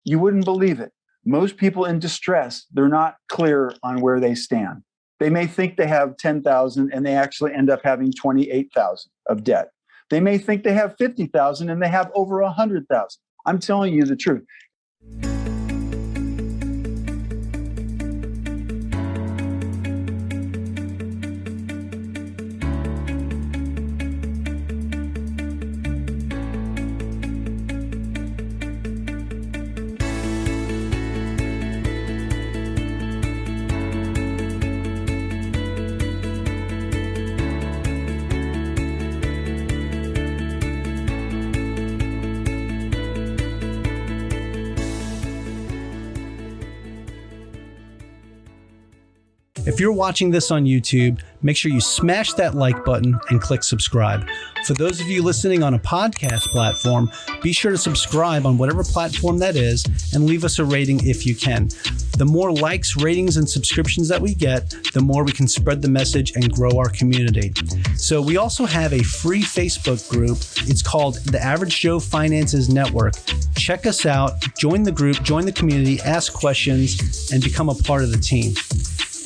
You wouldn't believe it. Most people in distress, they're not clear on where they stand. They may think they have 10,000 and they actually end up having 28,000 of debt. They may think they have 50,000 and they have over 100,000. I'm telling you the truth. If you're watching this on YouTube, make sure you smash that like button and click subscribe. For those of you listening on a podcast platform, be sure to subscribe on whatever platform that is and leave us a rating if you can. The more likes, ratings, and subscriptions that we get, the more we can spread the message and grow our community. So we also have a free Facebook group. It's called the Average Joe Finances Network. Check us out, join the group, join the community, ask questions, and become a part of the team.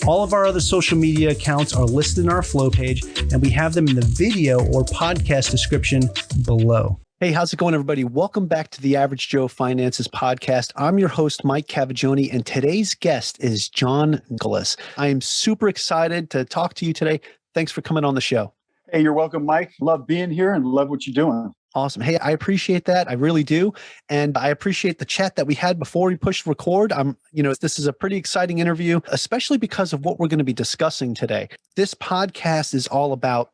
All of our other social media accounts are listed in our flow page, and we have them in the video or podcast description below. Hey, how's it going, everybody? Welcome back to the Average Joe Finances podcast. I'm your host, Mike Cavaggioni, and today's guest is John Nicholas. I am super excited to talk to you today. Thanks for coming on the show. Hey, you're welcome, Mike. Love being here and love what you're doing. Awesome. Hey, I appreciate that. I really do. And I appreciate the chat that we had before we pushed record. This is a pretty exciting interview, especially because of what we're going to be discussing today. This podcast is all about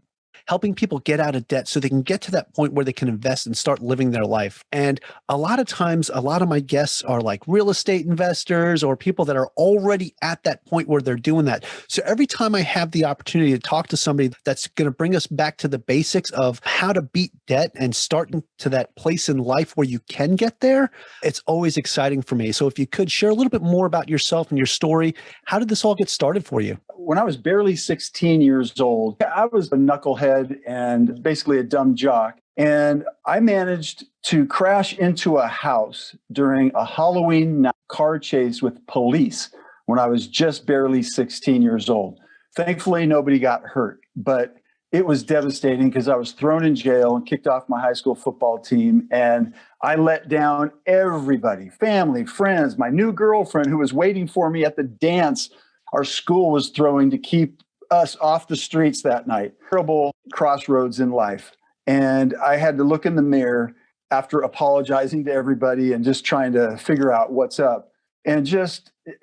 helping people get out of debt so they can get to that point where they can invest and start living their life. And a lot of times, a lot of my guests are like real estate investors or people that are already at that point where they're doing that. So every time I have the opportunity to talk to somebody that's going to bring us back to the basics of how to beat debt and starting to that place in life where you can get there, it's always exciting for me. So if you could share a little bit more about yourself and your story, how did this all get started for you? When I was barely 16 years old, I was a knucklehead and basically a dumb jock. And I managed to crash into a house during a Halloween night car chase with police when I was just barely 16 years old. Thankfully, nobody got hurt, but it was devastating because I was thrown in jail and kicked off my high school football team. And I let down everybody, family, friends, my new girlfriend who was waiting for me at the dance our school was throwing to keep us off the streets that night. Terrible crossroads in life. And I had to look in the mirror after apologizing to everybody and just trying to figure out what's up. And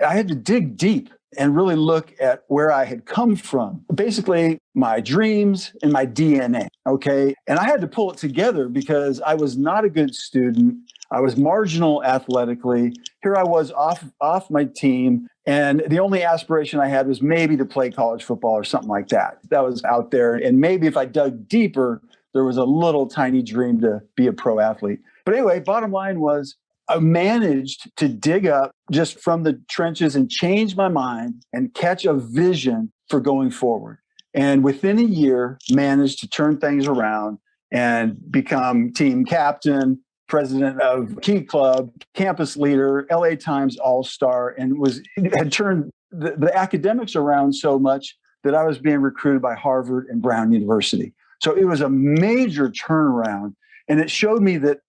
I had to dig deep and really look at where I had come from. Basically, my dreams and my DNA, okay? And I had to pull it together because I was not a good student. I was marginal athletically. Here I was off my team. And the only aspiration I had was maybe to play college football or something like that. That was out there. And maybe if I dug deeper, there was a little tiny dream to be a pro athlete. But anyway, bottom line was I managed to dig up just from the trenches and change my mind and catch a vision for going forward. And within a year, managed to turn things around and become team captain, president of Key Club, campus leader, LA Times All-Star, and had turned the academics around so much that I was being recruited by Harvard and Brown University. So it was a major turnaround, and it showed me that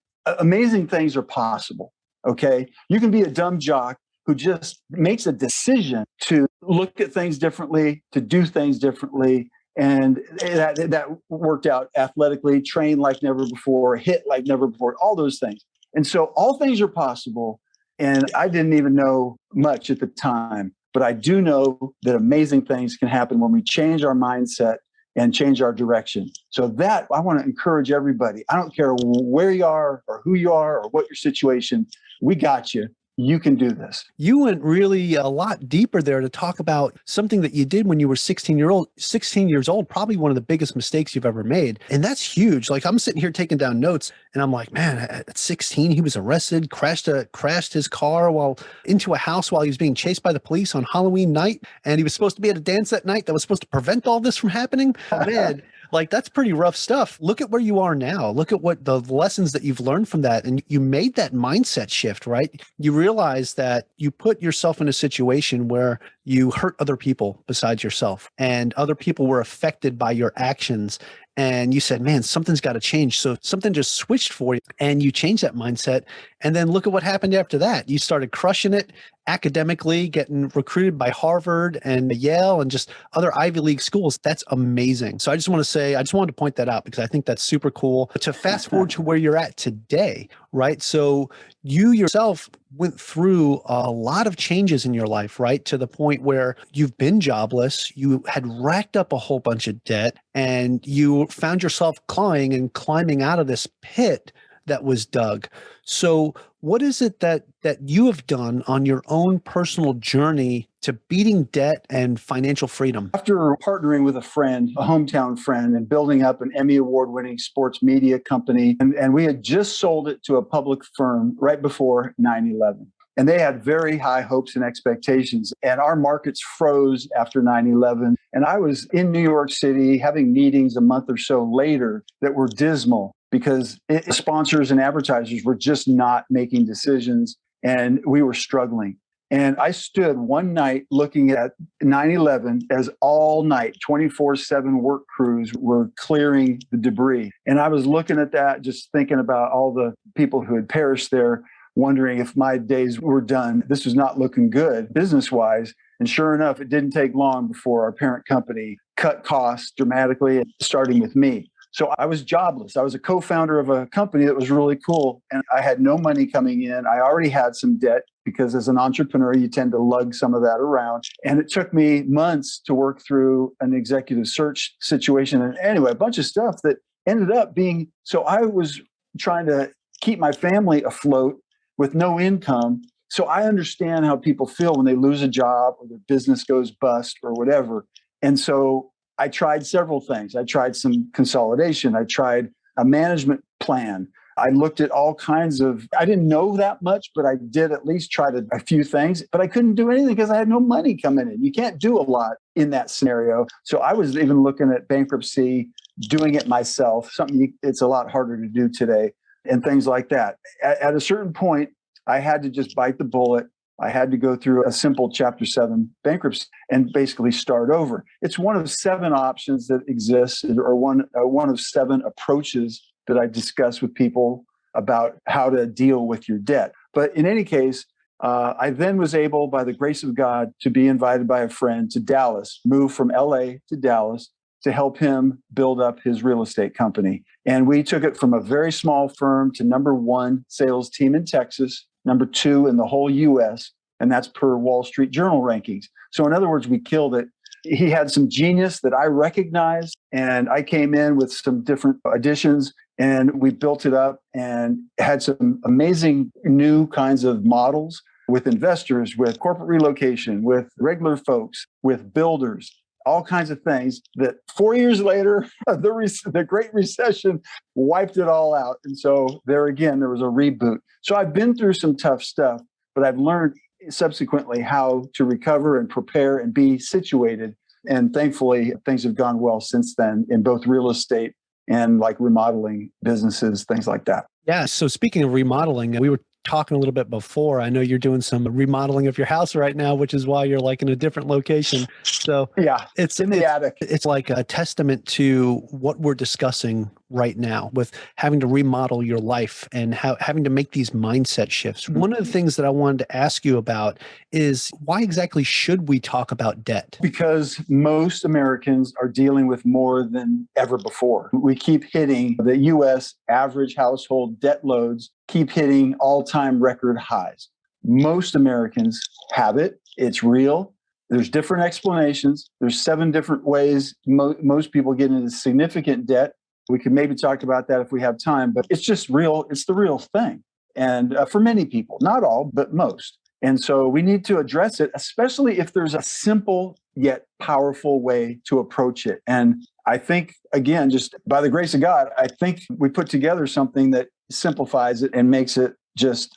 amazing things are possible, okay? You can be a dumb jock who just makes a decision to look at things differently, to do things differently, and that worked out athletically, trained like never before, hit like never before, all those things. And so all things are possible. And I didn't even know much at the time, but I do know that amazing things can happen when we change our mindset and change our direction. So that I want to encourage everybody. I don't care where you are or who you are or what your situation, we got you. You can do this. You went really a lot deeper there to talk about something that you did when you were 16 years old, probably one of the biggest mistakes you've ever made. And that's huge. Like I'm sitting here taking down notes and I'm like, man, at 16, he was arrested, crashed his car into a house while he was being chased by the police on Halloween night. And he was supposed to be at a dance that night that was supposed to prevent all this from happening. Oh, man. Like, that's pretty rough stuff. Look at where you are now. Look at what the lessons that you've learned from that. And you made that mindset shift, right? You realize that you put yourself in a situation where you hurt other people besides yourself, and other people were affected by your actions. And you said, man, something's got to change. So something just switched for you and you changed that mindset. And then look at what happened after that. You started crushing it academically, getting recruited by Harvard and Yale and just other Ivy League schools. That's amazing. So I just want to say, I just wanted to point that out because I think that's super cool. To fast forward to where you're at today, right? So you yourself went through a lot of changes in your life, right? To the point where you've been jobless, you had racked up a whole bunch of debt, and you found yourself clawing and climbing out of this pit that was dug. So what is it that you have done on your own personal journey to beating debt and financial freedom? After partnering with a friend, a hometown friend, and building up an Emmy award-winning sports media company, and we had just sold it to a public firm right before 9/11. And they had very high hopes and expectations. And our markets froze after 9/11. And I was in New York City having meetings a month or so later that were dismal because sponsors and advertisers were just not making decisions, and we were struggling. And I stood one night looking at 9/11 as all night, 24/7 work crews were clearing the debris. And I was looking at that, just thinking about all the people who had perished there, wondering if my days were done. This was not looking good business-wise. And sure enough, it didn't take long before our parent company cut costs dramatically, starting with me. So I was jobless. I was a co-founder of a company that was really cool, and I had no money coming in. I already had some debt because as an entrepreneur, you tend to lug some of that around. And it took me months to work through an executive search situation. And anyway, a bunch of stuff that ended up being, so I was trying to keep my family afloat with no income. So I understand how people feel when they lose a job or their business goes bust or whatever. And so I tried several things. I tried some consolidation. I tried a management plan. I looked at all kinds of, I didn't know that much, but I did at least try a few things, but I couldn't do anything because I had no money coming in. You can't do a lot in that scenario. So I was even looking at bankruptcy, doing it myself, something it's a lot harder to do today, and things like that. At a certain point, I had to just bite the bullet. I had to go through a simple Chapter 7 bankruptcy and basically start over. It's one of 7 options that exist, or one of 7 approaches that I discuss with people about how to deal with your debt. But in any case, I then was able, by the grace of God, to be invited by a friend to Dallas, move from LA to Dallas to help him build up his real estate company. And we took it from a very small firm to #1 sales team in Texas, #2 in the whole US, and that's per Wall Street Journal rankings. So in other words, we killed it. He had some genius that I recognized, and I came in with some different additions, and we built it up and had some amazing new kinds of models with investors, with corporate relocation, with regular folks, with builders, all kinds of things that 4 years later, the Great Recession wiped it all out. And so there again, there was a reboot. So I've been through some tough stuff, but I've learned subsequently how to recover and prepare and be situated. And thankfully, things have gone well since then in both real estate and like remodeling businesses, things like that. Yeah. So speaking of remodeling, we were talking a little bit before. I know you're doing some remodeling of your house right now, which is why you're like in a different location. So yeah, it's in the attic. It's like a testament to what we're discussing right now with having to remodel your life and having to make these mindset shifts. Mm-hmm. One of the things that I wanted to ask you about is why exactly should we talk about debt? Because most Americans are dealing with more than ever before. We keep hitting the U.S. average household debt loads, keep hitting all-time record highs. Most Americans have it. It's real. There's different explanations. There's 7 different ways most people get into significant debt. We could maybe talk about that if we have time, but it's just real. It's the real thing. And for many people, not all, but most. And so we need to address it, especially if there's a simple yet powerful way to approach it. And I think, again, just by the grace of God, I think we put together something that simplifies it and makes it just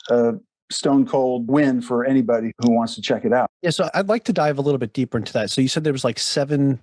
stone cold win for anybody who wants to check it out. Yeah, so I'd like to dive a little bit deeper into that. So you said there was like seven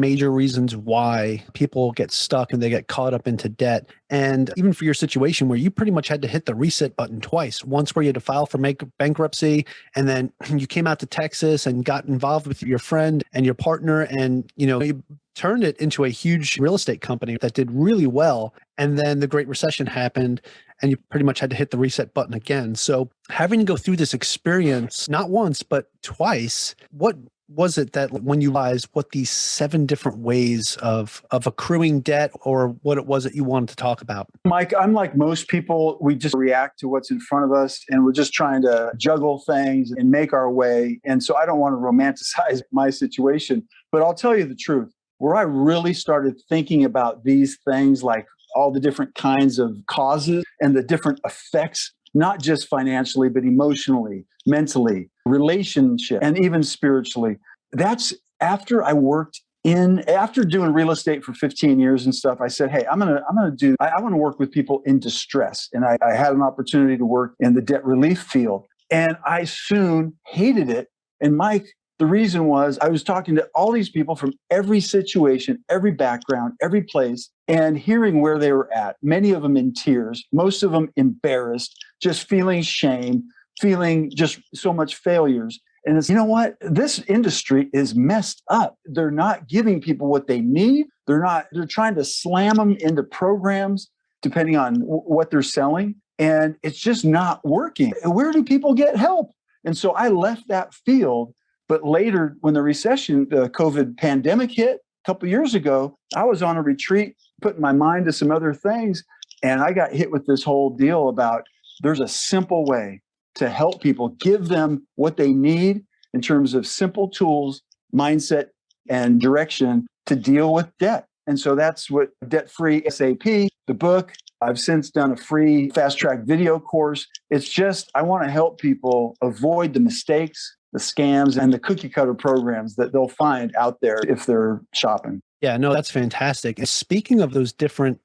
major reasons why people get stuck and they get caught up into debt. And even for your situation where you pretty much had to hit the reset button twice, once where you had to file for bankruptcy, and then you came out to Texas and got involved with your friend and your partner, and you turned it into a huge real estate company that did really well. And then the Great Recession happened and you pretty much had to hit the reset button again. So having to go through this experience, not once, but twice, what was it that when you realized what these 7 different ways of accruing debt, or what it was that you wanted to talk about? Mike, I'm like most people, we just react to what's in front of us and we're just trying to juggle things and make our way. And so I don't want to romanticize my situation, but I'll tell you the truth. Where I really started thinking about these things, like all the different kinds of causes and the different effects, not just financially, but emotionally, mentally, relationship, and even spiritually. That's after after doing real estate for 15 years and stuff. I said, hey, I want to work with people in distress. And I had an opportunity to work in the debt relief field. And I soon hated it. And Mike, the reason was I was talking to all these people from every situation, every background, every place, and hearing where they were at, many of them in tears, most of them embarrassed, just feeling shame, feeling just so much failures. And it's, you know what? This industry is messed up. They're not giving people what they need. They're trying to slam them into programs depending on what they're selling. And it's just not working. Where do people get help? And so I left that field. But later, when the COVID pandemic hit a couple of years ago, I was on a retreat, putting my mind to some other things. And I got hit with this whole deal about there's a simple way to help people, give them what they need in terms of simple tools, mindset, and direction to deal with debt. And so that's what Debt Free SAP, the book. I've since done a free fast track video course. It's just, I want to help people avoid the mistakes, the scams, and the cookie cutter programs that they'll find out there if they're shopping. Yeah, no, that's fantastic. And speaking of those different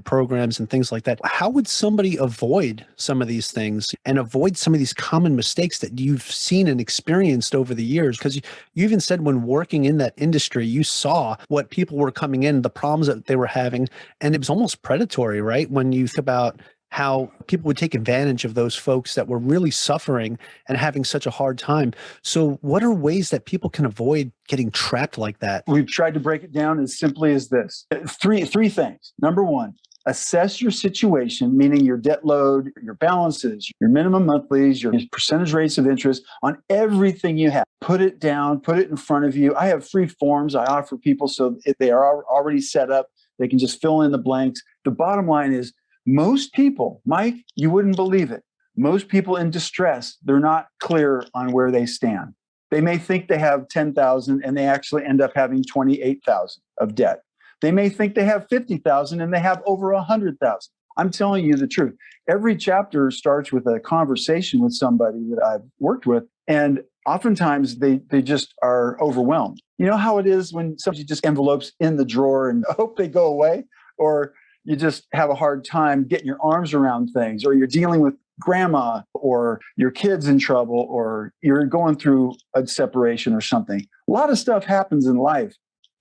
programs and things like that, how would somebody avoid some of these things and avoid some of these common mistakes that you've seen and experienced over the years? Because you even said when working in that industry, you saw what people were coming in, the problems that they were having, and it was almost predatory, right? When you think about how people would take advantage of those folks that were really suffering and having such a hard time. So what are ways that people can avoid getting trapped like that? We've tried to break it down as simply as this. Three things. Number one, assess your situation, meaning your debt load, your balances, your minimum monthlies, your percentage rates of interest on everything you have. Put it down, put it in front of you. I have free forms I offer people so if they are already set up, they can just fill in the blanks. The bottom line is, most people, Mike, you wouldn't believe it. Most people in distress, they're not clear on where they stand. They may think they have 10,000 and they actually end up having 28,000 of debt. They may think they have 50,000 and they have over 100,000. I'm telling you the truth. Every chapter starts with a conversation with somebody that I've worked with, and oftentimes they just are overwhelmed. You know how it is when somebody just envelopes in the drawer and hope they go away, or you just have a hard time getting your arms around things, or you're dealing with grandma, or your kid's in trouble, or you're going through a separation or something. A lot of stuff happens in life.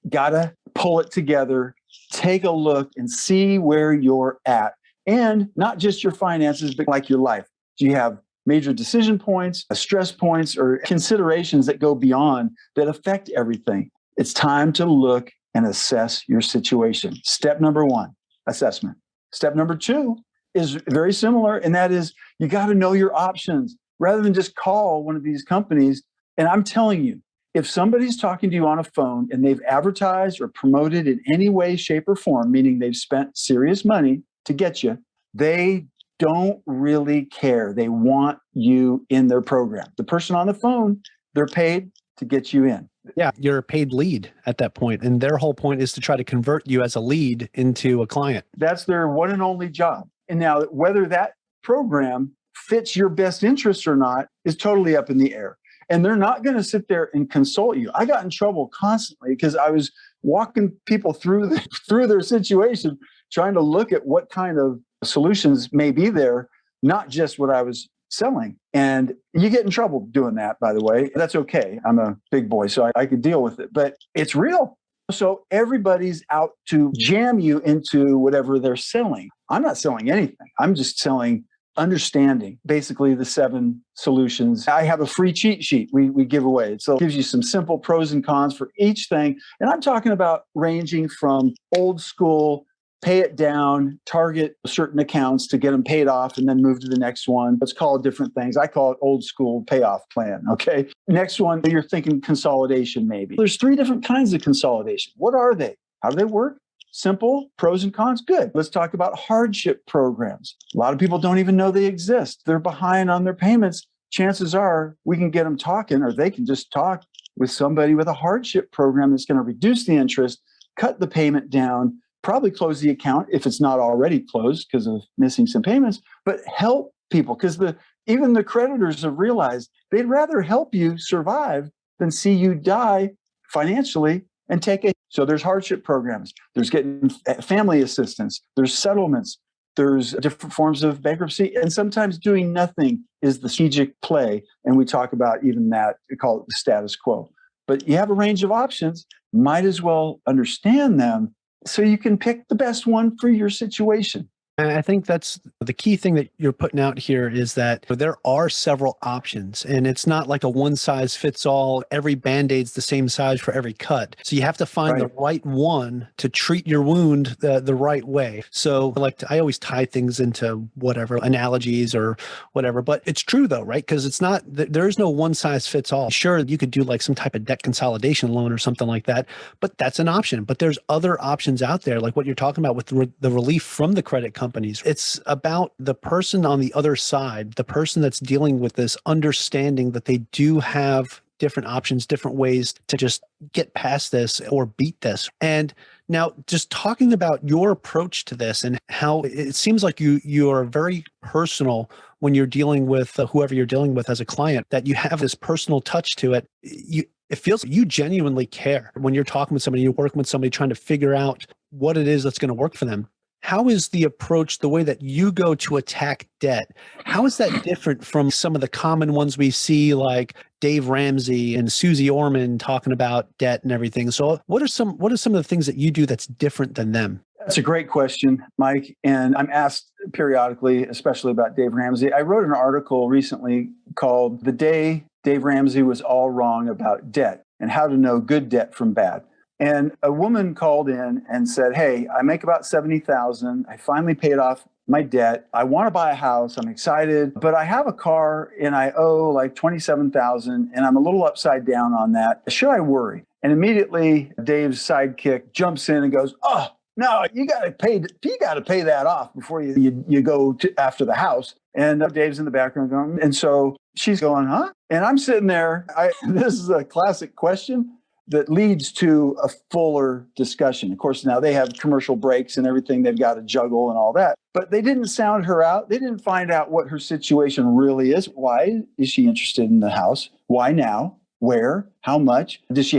Gotta pull it together, take a look and see where you're at. And not just your finances, but like your life. Do you have major decision points, stress points, or considerations that go beyond that affect everything? It's time to look and assess your situation. Step number one. Assessment. Step number two is very similar, and that is you got to know your options rather than just call one of these companies. And I'm telling you, if somebody's talking to you on a phone and they've advertised or promoted in any way, shape, or form, meaning they've spent serious money to get you, they don't really care. They want you in their program. The person on the phone, they're paid to get you in. Yeah, you're a paid lead at that point, and their whole point is to try to convert you as a lead into a client. That's their one and only job. And now whether that program fits your best interests or not is totally up in the air. And they're not going to sit there and consult you. I got in trouble constantly because I was walking people through their situation, trying to look at what kind of solutions may be there, not just what I was selling. And you get in trouble doing that, by the way. That's okay. I'm a big boy, so I could deal with it, but it's real. So everybody's out to jam you into whatever they're selling. I'm not selling anything. I'm just selling understanding, basically the 7 solutions. I have a free cheat sheet we give away. So it gives you some simple pros and cons for each thing. And I'm talking about ranging from old school, pay it down, target certain accounts to get them paid off and then move to the next one. Let's call it different things. I call it old school payoff plan. Okay. Next one, you're thinking consolidation, maybe. There's 3 different kinds of consolidation. What are they? How do they work? Simple, pros and cons, good. Let's talk about hardship programs. A lot of people don't even know they exist. They're behind on their payments. Chances are we can get them talking, or they can just talk with somebody with a hardship program that's going to reduce the interest, cut the payment down, probably close the account if it's not already closed because of missing some payments, but help people because even the creditors have realized they'd rather help you survive than see you die financially and take it. So there's hardship programs, there's getting family assistance, there's settlements, there's different forms of bankruptcy, and sometimes doing nothing is the strategic play. And we talk about even that, we call it the status quo. But you have a range of options, might as well understand them so you can pick the best one for your situation. And I think that's the key thing that you're putting out here is that there are several options and it's not like a one size fits all. Every Band-Aid's the same size for every cut. So you have to find the right one to treat your wound the right way. So I always tie things into whatever analogies or whatever, but it's true though, right? Because it's not, there is no one size fits all. Sure, you could do like some type of debt consolidation loan or something like that, but that's an option. But there's other options out there, like what you're talking about with the relief from the credit companies. It's about the person on the other side, the person that's dealing with this, understanding that they do have different options, different ways to just get past this or beat this. And now just talking about your approach to this and how it seems like you are very personal when you're dealing with whoever you're dealing with as a client, that you have this personal touch to it. It feels like you genuinely care when you're talking with somebody, you're working with somebody, trying to figure out what it is that's going to work for them. How is the approach, the way that you go to attack debt, how is that different from some of the common ones we see like Dave Ramsey and Susie Orman talking about debt and everything? So what are some of the things that you do that's different than them? That's a great question, Mike. And I'm asked periodically, especially about Dave Ramsey. I wrote an article recently called "The Day Dave Ramsey Was All Wrong About Debt and How to Know Good Debt from Bad." And a woman called in and said, "Hey, I make about $70,000. I finally paid off my debt. I want to buy a house. I'm excited, but I have a car and I owe like $27,000 and I'm a little upside down on that. Should I worry?" And immediately Dave's sidekick jumps in and goes, "Oh, no, you got to pay that off before you go after the house." And Dave's in the background going, and so she's going, "Huh?" And I'm sitting there. This is a classic question that leads to a fuller discussion. Of course, now they have commercial breaks and everything they've got to juggle and all that, but they didn't sound her out. They didn't find out what her situation really is. Why is she interested in the house? Why now? Where? How much? Is she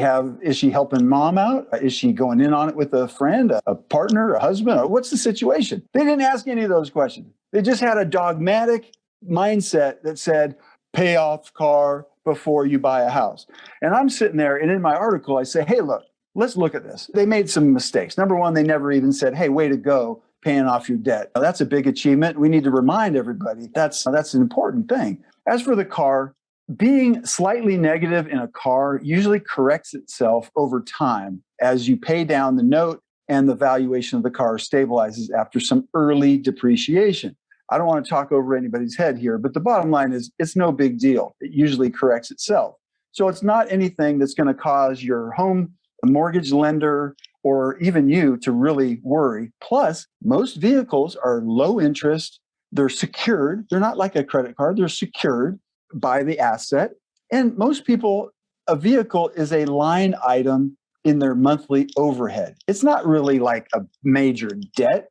helping mom out? Is she going in on it with a friend, a partner, a husband? Or what's the situation? They didn't ask any of those questions. They just had a dogmatic mindset that said, pay off car before you buy a house. And I'm sitting there, and in my article, I say, hey, look, let's look at this. They made some mistakes. Number one, they never even said, hey, way to go, paying off your debt. Now, that's a big achievement. We need to remind everybody that's an important thing. As for the car, being slightly negative in a car usually corrects itself over time as you pay down the note and the valuation of the car stabilizes after some early depreciation. I don't want to talk over anybody's head here, but the bottom line is it's no big deal. It usually corrects itself. So it's not anything that's going to cause your home mortgage lender or even you to really worry. Plus, most vehicles are low interest. They're secured. They're not like a credit card. They're secured by the asset. And most people, a vehicle is a line item in their monthly overhead. It's not really like a major debt.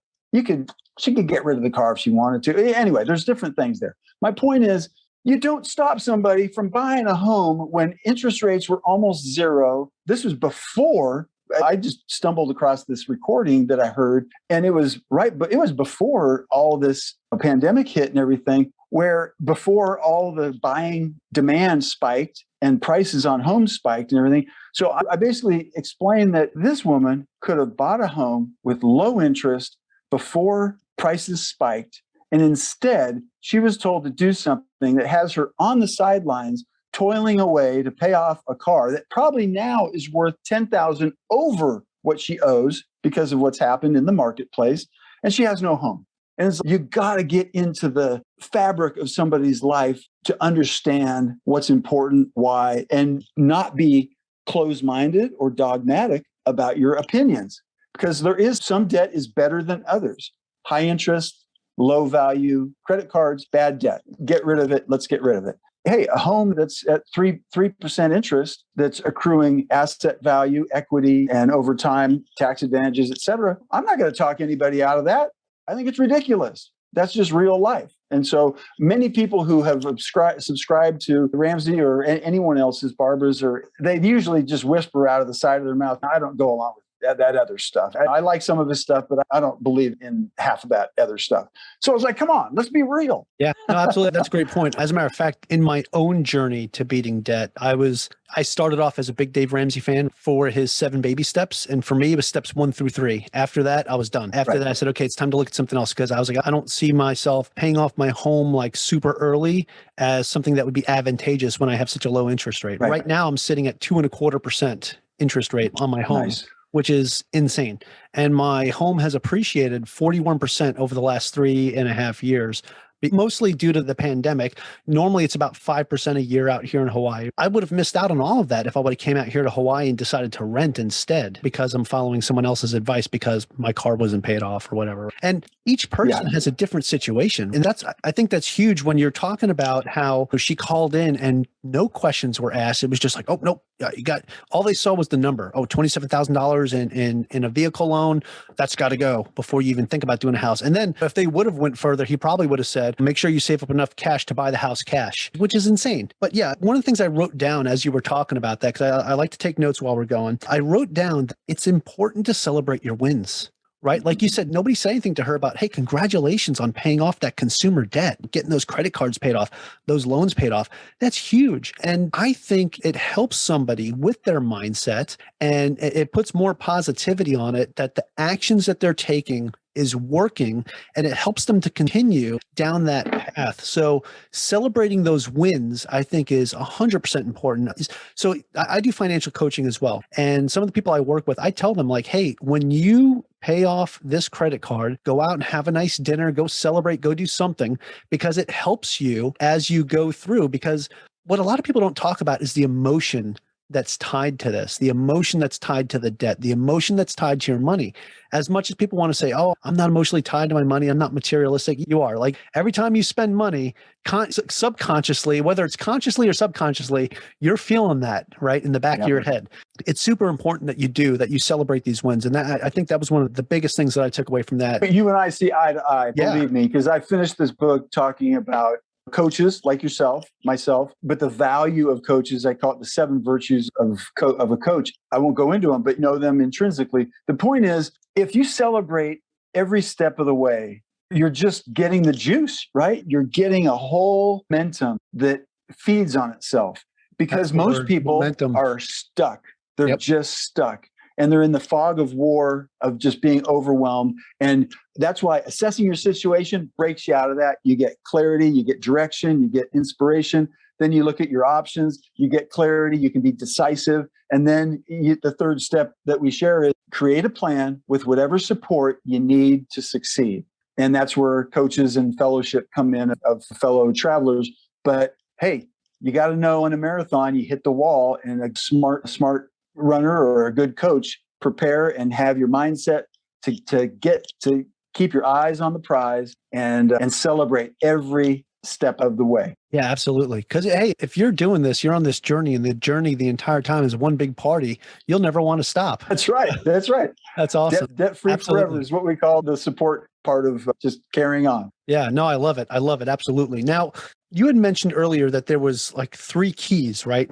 She could get rid of the car if she wanted to. Anyway, there's different things there. My point is, you don't stop somebody from buying a home when interest rates were almost zero. This was before, I just stumbled across this recording that I heard, and it was before all this pandemic hit and everything. where before all the buying demand spiked and prices on homes spiked and everything. So I basically explained that this woman could have bought a home with low interest before prices spiked. And instead, she was told to do something that has her on the sidelines, toiling away to pay off a car that probably now is worth $10,000 over what she owes because of what's happened in the marketplace. And she has no home. And it's, you got to get into the fabric of somebody's life to understand what's important, why, and not be closed-minded or dogmatic about your opinions. Because there is some debt is better than others. High interest, low value, credit cards, bad debt. Get rid of it. Let's get rid of it. Hey, a home that's at 3% interest, that's accruing asset value, equity, and over time, tax advantages, et cetera. I'm not going to talk anybody out of that. I think it's ridiculous. That's just real life. And so many people who have subscribed to Ramsey or anyone else's, Barbara's, or they usually just whisper out of the side of their mouth, I don't go along with that other stuff. I like some of his stuff, but I don't believe in half of that other stuff. So I was like, come on, let's be real. Yeah, no, absolutely. That's a great point. As a matter of fact, in my own journey to beating debt, I started off as a big Dave Ramsey fan for his 7 baby steps. And for me, it was steps 1 through 3. After that, I was done. After that, I said, okay, it's time to look at something else. Because I was like, I don't see myself paying off my home like super early as something that would be advantageous when I have such a low interest rate. Right now, I'm sitting at 2.25% interest rate on my home. Nice. Which is insane. And my home has appreciated 41% over the last 3.5 years, mostly due to the pandemic. Normally it's about 5% a year out here in Hawaii. I would have missed out on all of that if I would have came out here to Hawaii and decided to rent instead because I'm following someone else's advice because my car wasn't paid off or whatever. And each person has a different situation. And I think that's huge when you're talking about how she called in and no questions were asked. It was just like, oh, nope. You got, all they saw was the number. Oh, $27,000 in a vehicle loan. That's got to go before you even think about doing a house. And then if they would have went further, he probably would have said, make sure you save up enough cash to buy the house cash, which is insane. But yeah, one of the things I wrote down as you were talking about that, because I like to take notes while we're going, I wrote down that it's important to celebrate your wins. Right? Like you said, nobody said anything to her about, hey, congratulations on paying off that consumer debt, getting those credit cards paid off, those loans paid off. That's huge. And I think it helps somebody with their mindset and it puts more positivity on it that the actions that they're taking is working and it helps them to continue down that path. So celebrating those wins, I think, is 100% important. So I do financial coaching as well. And some of the people I work with, I tell them like, hey, when you pay off this credit card, go out and have a nice dinner, go celebrate, go do something, because it helps you as you go through. Because what a lot of people don't talk about is the emotion that's tied to this, the emotion that's tied to the debt, the emotion that's tied to your money. As much as people want to say, oh, I'm not emotionally tied to my money, I'm not materialistic, you are. Like every time you spend money, subconsciously, whether it's consciously or subconsciously, you're feeling that right in the back of your head. It's super important that you celebrate these wins. And that, I think that was one of the biggest things that I took away from that. But you and I see eye to eye, believe me, because I finished this book talking about coaches like yourself, myself, but the value of coaches. I call it the 7 virtues of a coach. I won't go into them, but know them intrinsically. The point is, if you celebrate every step of the way, you're just getting the juice, right? You're getting a whole momentum that feeds on itself because most people are stuck. They're just stuck. And they're in the fog of war, of just being overwhelmed. And that's why assessing your situation breaks you out of that. You get clarity, you get direction, you get inspiration. Then you look at your options, you get clarity, you can be decisive. And then the third step that we share is create a plan with whatever support you need to succeed. And that's where coaches and fellowship come in of fellow travelers. But hey, you got to know in a marathon, you hit the wall, and a smart runner or a good coach prepare and have your mindset to keep your eyes on the prize and celebrate every step of the way. Yeah, absolutely. Because hey, if you're doing this, you're on this journey, and the journey the entire time is one big party. You'll never want to stop. That's right. That's right. That's awesome. Debt free forever is what we call the support part of just carrying on. Yeah, no, I love it. I love it. Absolutely. Now, you had mentioned earlier that there was like 3 keys, right?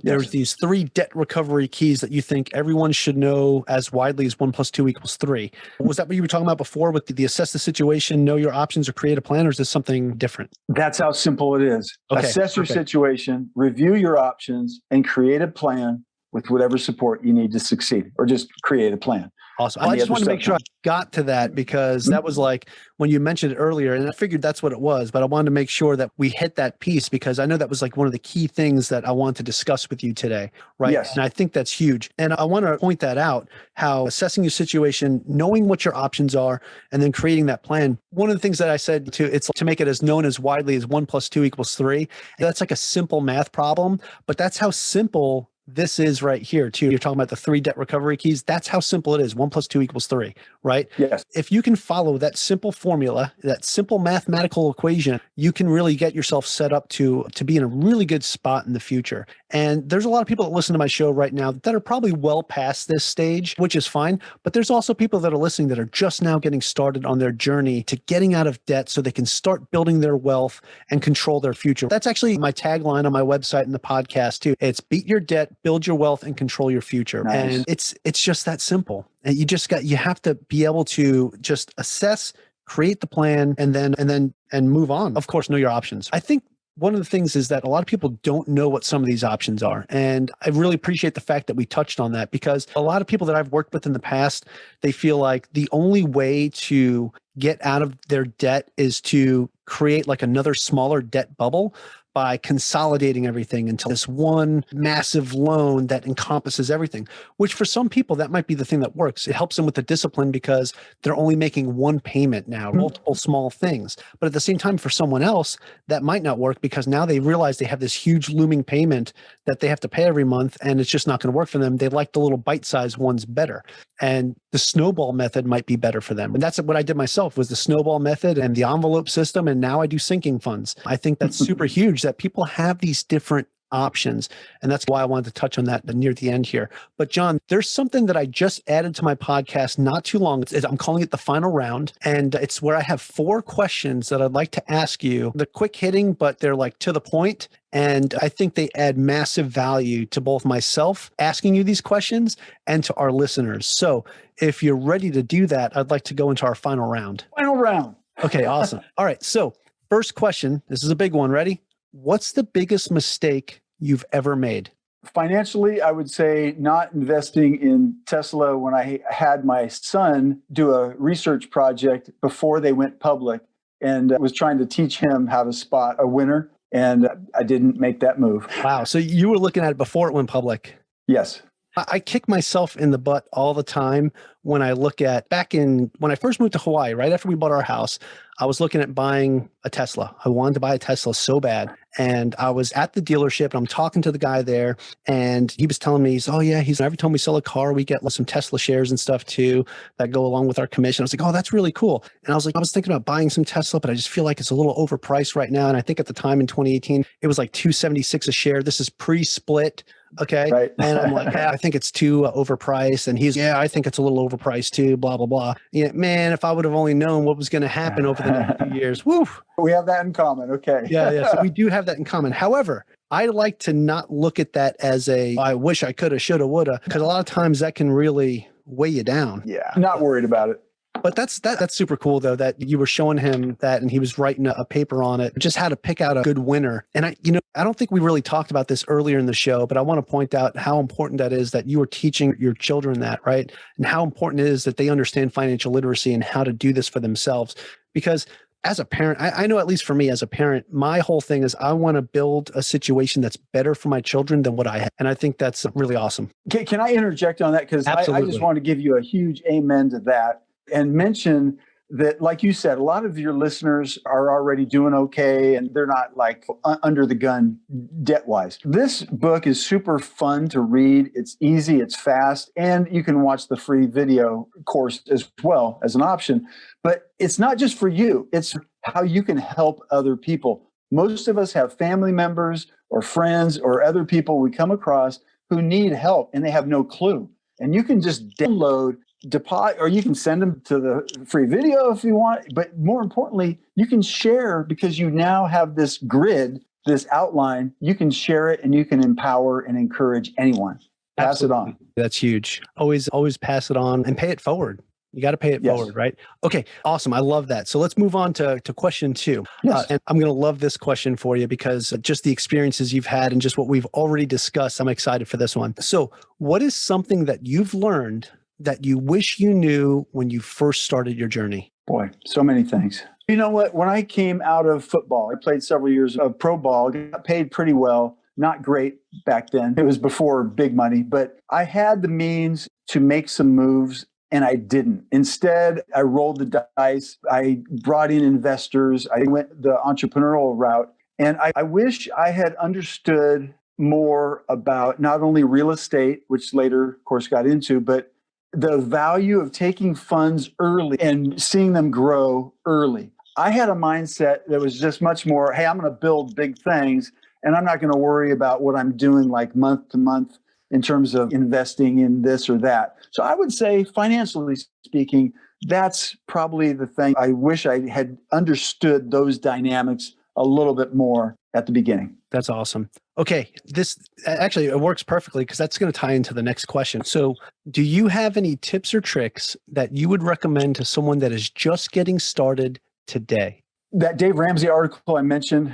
There's these 3 debt recovery keys that you think everyone should know as widely as 1 + 2 = 3. Was that what you were talking about before with the assess the situation, know your options, or create a plan, or is this something different? That's how simple it is. Okay, Assess your situation, review your options, and create a plan with whatever support you need to succeed, or just create a plan. Awesome. Well, I just wanted to make sure I got to that, because that was like when you mentioned it earlier, and I figured that's what it was, but I wanted to make sure that we hit that piece, because I know that was like one of the key things that I wanted to discuss with you today, right? Yes. And I think that's huge. And I want to point that out, how assessing your situation, knowing what your options are, and then creating that plan. One of the things that I said it's to make it as known as widely as 1 + 2 = 3. That's like a simple math problem, but that's how simple this is right here too. You're talking about the 3 debt recovery keys. That's how simple it is. 1 + 2 = 3, right? Yes. If you can follow that simple formula, that simple mathematical equation, you can really get yourself set up to be in a really good spot in the future. And there's a lot of people that listen to my show right now that are probably well past this stage, which is fine. But there's also people that are listening that are just now getting started on their journey to getting out of debt so they can start building their wealth and control their future. That's actually my tagline on my website and the podcast too. It's beat your debt, build your wealth, and control your future. Nice. And it's just that simple. And you have to be able to just assess, create the plan, and move on. Of course, know your options. I think one of the things is that a lot of people don't know what some of these options are. And I really appreciate the fact that we touched on that, because a lot of people that I've worked with in the past, they feel like the only way to get out of their debt is to create like another smaller debt bubble by consolidating everything into this one massive loan that encompasses everything, which for some people, that might be the thing that works. It helps them with the discipline because they're only making one payment now, multiple small things. But at the same time, for someone else, that might not work, because now they realize they have this huge looming payment that they have to pay every month, and it's just not going to work for them. They like the little bite-sized ones better. And the snowball method might be better for them. And that's what I did myself, was the snowball method and the envelope system. And now I do sinking funds. I think that's super huge that people have these different options. And that's why I wanted to touch on that near the end here. But John, there's something that I just added to my podcast not too long. I'm calling it the final round. And it's where I have 4 questions that I'd like to ask you. They're quick hitting, but they're like to the point. And I think they add massive value to both myself asking you these questions and to our listeners. So if you're ready to do that, I'd like to go into our final round. Final round. Okay, awesome. All right. So first question, this is a big one. Ready? What's the biggest mistake you've ever made? Financially, I would say not investing in Tesla when I had my son do a research project before they went public, and was trying to teach him how to spot a winner. And I didn't make that move. Wow. So you were looking at it before it went public. Yes. I kick myself in the butt all the time when I look at when I first moved to Hawaii, right after we bought our house, I was looking at buying a Tesla. I wanted to buy a Tesla so bad. And I was at the dealership and I'm talking to the guy there, and he was telling me, every time we sell a car, we get some Tesla shares and stuff too that go along with our commission. I was like, oh, that's really cool. And I was thinking about buying some Tesla, but I just feel like it's a little overpriced right now. And I think at the time in 2018, it was like $276 a share. This is pre-split. Okay. Right. And I'm like, I think it's too overpriced. And he's, I think it's a little overpriced too, blah, blah, blah. Yeah, man, if I would have only known what was going to happen over the next few years, woo. We have that in common. Okay. Yeah. So we do have that in common. However, I like to not look at that as I wish I coulda, shoulda, woulda, because a lot of times that can really weigh you down. Yeah. Not worried about it. But that's super cool though, that you were showing him that and he was writing a paper on it, just how to pick out a good winner. And I don't think we really talked about this earlier in the show, but I want to point out how important that is that you are teaching your children that, right? And how important it is that they understand financial literacy and how to do this for themselves. Because as a parent, I know, at least for me as a parent, my whole thing is I want to build a situation that's better for my children than what I have. And I think that's really awesome. Can I interject on that? Because I just want to give you a huge amen to that and mention that, like you said, a lot of your listeners are already doing okay and they're not like under the gun debt-wise. This book is super fun to read. It's easy, it's fast, and you can watch the free video course as well as an option. But it's not just for you. It's how you can help other people. Most of us have family members or friends or other people we come across who need help and they have no clue. And you can just download, deposit, or you can send them to the free video if you want. But more importantly, you can share because you now have this grid this outline, you can share it and you can empower and encourage anyone. Pass it on. That's huge. Always pass it on and pay it forward. You got to pay it forward, right? Okay, awesome. I love that. So let's move on to question 2. Yes. And I'm going to love this question for you because just the experiences you've had and just what we've already discussed, I'm excited for this one. So what is something that you've learned that you wish you knew when you first started your journey? Boy, so many things. You know what? When I came out of football, I played several years of pro ball, got paid pretty well. Not great back then. It was before big money, but I had the means to make some moves and I didn't. Instead, I rolled the dice. I brought in investors. I went the entrepreneurial route. And I wish I had understood more about not only real estate, which later, of course, got into, but the value of taking funds early and seeing them grow early. I had a mindset that was just much more, hey, I'm going to build big things and I'm not going to worry about what I'm doing like month to month in terms of investing in this or that. So I would say, financially speaking, that's probably the thing. I wish I had understood those dynamics a little bit more at the beginning. That's awesome. Okay, this actually, it works perfectly because that's going to tie into the next question. So do you have any tips or tricks that you would recommend to someone that is just getting started today? That Dave Ramsey article I mentioned,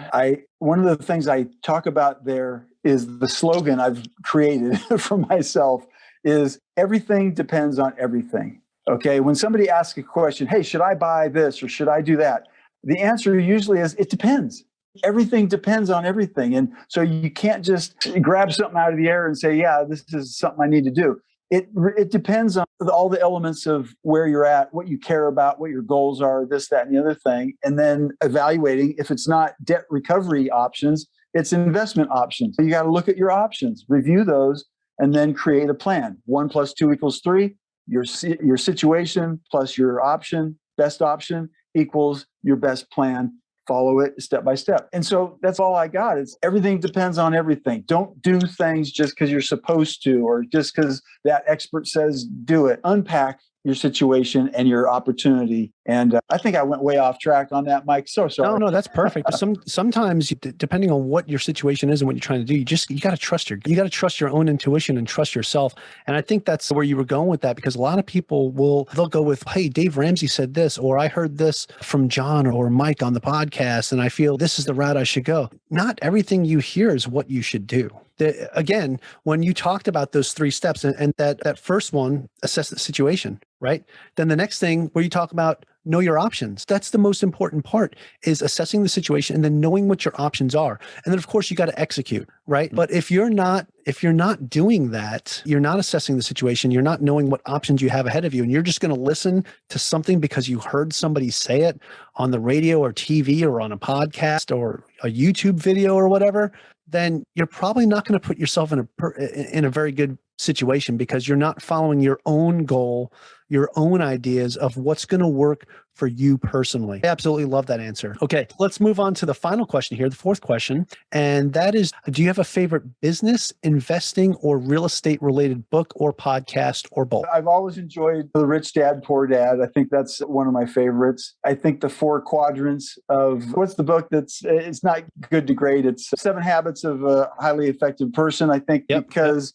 one of the things I talk about there is the slogan I've created for myself is everything depends on everything. Okay, when somebody asks a question, hey, should I buy this or should I do that? The answer usually is it depends. Everything depends on everything. And so you can't just grab something out of the air and say, yeah, this is something I need to do. It depends on all the elements of where you're at, what you care about, what your goals are, this, that, and the other thing. And then evaluating, if it's not debt recovery options, it's investment options. You got to look at your options, review those, and then create a plan. 1 + 2 = 3. Your situation plus your option, best option, equals your best plan. Follow it step by step. And so that's all I got. It's everything depends on everything. Don't do things just because you're supposed to, or just because that expert says do it. Unpack your situation and your opportunity. And I think I went way off track on that, Mike. So sorry. No, that's perfect. Sometimes depending on what your situation is and what you're trying to do, you got to trust your own intuition and trust yourself. And I think that's where you were going with that, because a lot of people they'll go with, hey, Dave Ramsey said this, or I heard this from John or Mike on the podcast, and I feel this is the route I should go. Not everything you hear is what you should do. Again, when you talked about those 3 steps and that first one, assess the situation, right? Then the next thing where you talk about know your options. That's the most important part, is assessing the situation and then knowing what your options are. And then of course you got to execute, right? But if you're not doing that, you're not assessing the situation, you're not knowing what options you have ahead of you, and you're just going to listen to something because you heard somebody say it on the radio or TV or on a podcast or a YouTube video or whatever, then you're probably not going to put yourself in a very good situation, because you're not following your own goal, your own ideas of what's going to work for you personally. I absolutely love that answer. Okay, let's move on to the final question here, the 4th question. And that is, do you have a favorite business, investing, or real estate related book or podcast, or both? I've always enjoyed The Rich Dad, Poor Dad. I think that's one of my favorites. I think the 4 quadrants of, what's the book it's not good to great. It's 7 Habits of a Highly Effective Person. I think because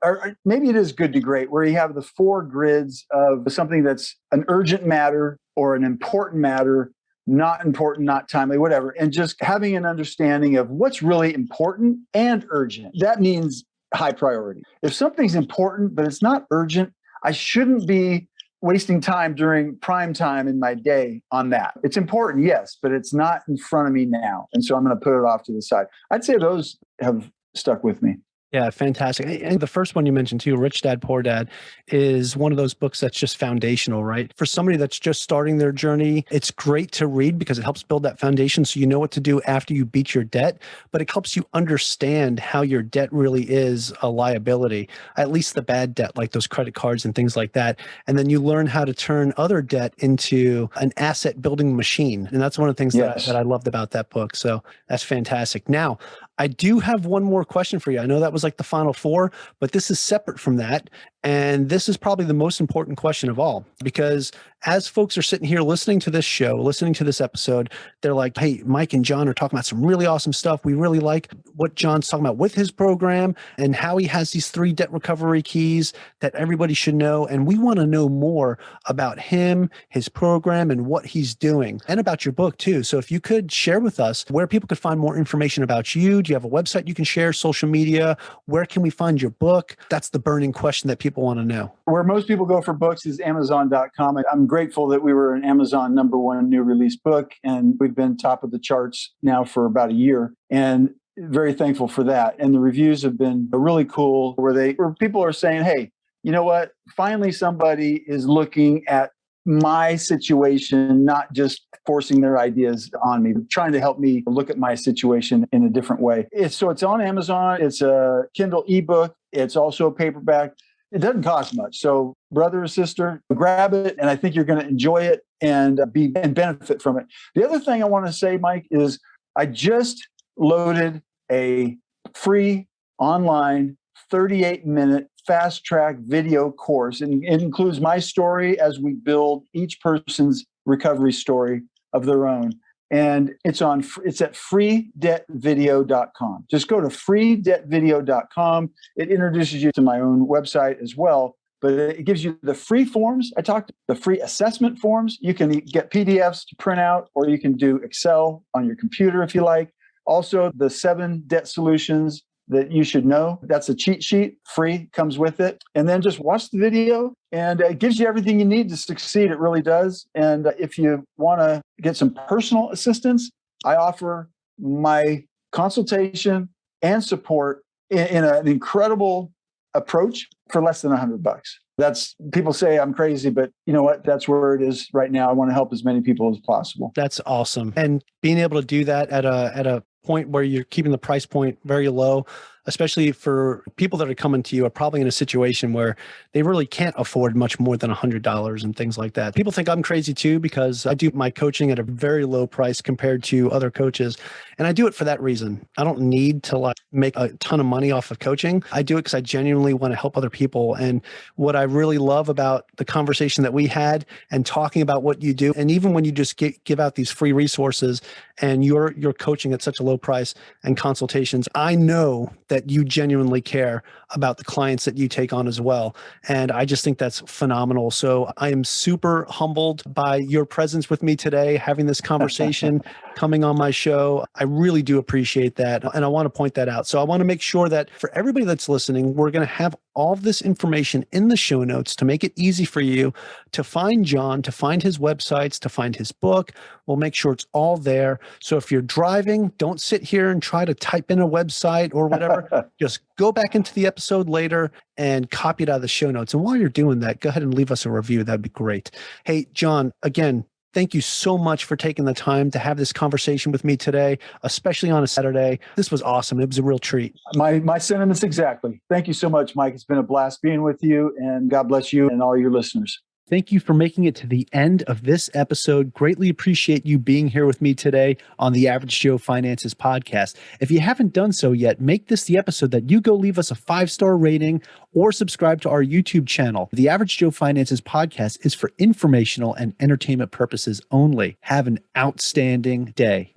or maybe it is good to great, where you have the 4 grids of something that's an urgent matter or an important matter, not important, not timely, whatever. And just having an understanding of what's really important and urgent. That means high priority. If something's important, but it's not urgent, I shouldn't be wasting time during prime time in my day on that. It's important, yes, but it's not in front of me now. And so I'm going to put it off to the side. I'd say those have stuck with me. Yeah, fantastic. And the first one you mentioned too, Rich Dad, Poor Dad, is one of those books that's just foundational, right? For somebody that's just starting their journey, it's great to read because it helps build that foundation so you know what to do after you beat your debt, but it helps you understand how your debt really is a liability, at least the bad debt, like those credit cards and things like that. And then you learn how to turn other debt into an asset building machine. And that's one of the things that I loved about that book. So that's fantastic. Now, I do have one more question for you. I know that was like the final 4, but this is separate from that. And this is probably the most important question of all, because as folks are sitting here listening to this show, listening to this episode, they're like, hey, Mike and John are talking about some really awesome stuff. We really like what John's talking about with his program and how he has these 3 debt recovery keys that everybody should know. And we want to know more about him, his program, and what he's doing, and about your book too. So if you could share with us where people could find more information about you. Do you have a website you can share, social media? Where can we find your book? That's the burning question that people want to know. Where most people go for books is Amazon.com. I'm grateful that we were an Amazon #1 new release book, and we've been top of the charts now for about a year, and very thankful for that. And the reviews have been really cool, where people are saying, hey, you know what? Finally, somebody is looking at my situation, not just forcing their ideas on me, trying to help me look at my situation in a different way. It's on Amazon. It's a Kindle ebook. It's also a paperback. It doesn't cost much. So brother or sister, grab it. And I think you're going to enjoy it and benefit from it. The other thing I want to say, Mike, is I just loaded a free online 38-minute fast track video course. And it includes my story as we build each person's recovery story of their own. And it's at freedebtvideo.com. Just go to freedebtvideo.com. It introduces you to my own website as well, but it gives you the free forms. I talked the free assessment forms. You can get PDFs to print out, or you can do Excel on your computer if you like. Also, the 7 debt solutions that you should know. That's a cheat sheet, free, comes with it. And then just watch the video, and it gives you everything you need to succeed. It really does. And if you want to get some personal assistance, I offer my consultation and support in an incredible approach for less than $100. That's, people say I'm crazy, but you know what? That's where it is right now. I want to help as many people as possible. That's awesome. And being able to do that at a point where you're keeping the price point very low, especially for people that are coming to you, are probably in a situation where they really can't afford much more than $100 and things like that. People think I'm crazy too, because I do my coaching at a very low price compared to other coaches. And I do it for that reason. I don't need to make a ton of money off of coaching. I do it because I genuinely want to help other people. And what I really love about the conversation that we had and talking about what you do, and even when you just give out these free resources and you're coaching at such a low price and consultations, I know that you genuinely care about the clients that you take on as well. And I just think that's phenomenal. So I am super humbled by your presence with me today, having this conversation, coming on my show. I really do appreciate that. And I want to point that out. So I want to make sure that for everybody that's listening, we're going to have all of this information in the show notes to make it easy for you to find John, to find his websites, to find his book. We'll make sure it's all there. So if you're driving, don't sit here and try to type in a website or whatever. Just go back into the episode later and copy it out of the show notes. And while you're doing that, go ahead and leave us a review. That'd be great. Hey, John, again, thank you so much for taking the time to have this conversation with me today, especially on a Saturday. This was awesome. It was a real treat. My sentiments exactly. Thank you so much, Mike. It's been a blast being with you, and God bless you and all your listeners. Thank you for making it to the end of this episode. Greatly appreciate you being here with me today on the Average Joe Finances podcast. If you haven't done so yet, make this the episode that you go leave us a 5-star rating or subscribe to our YouTube channel. The Average Joe Finances podcast is for informational and entertainment purposes only. Have an outstanding day.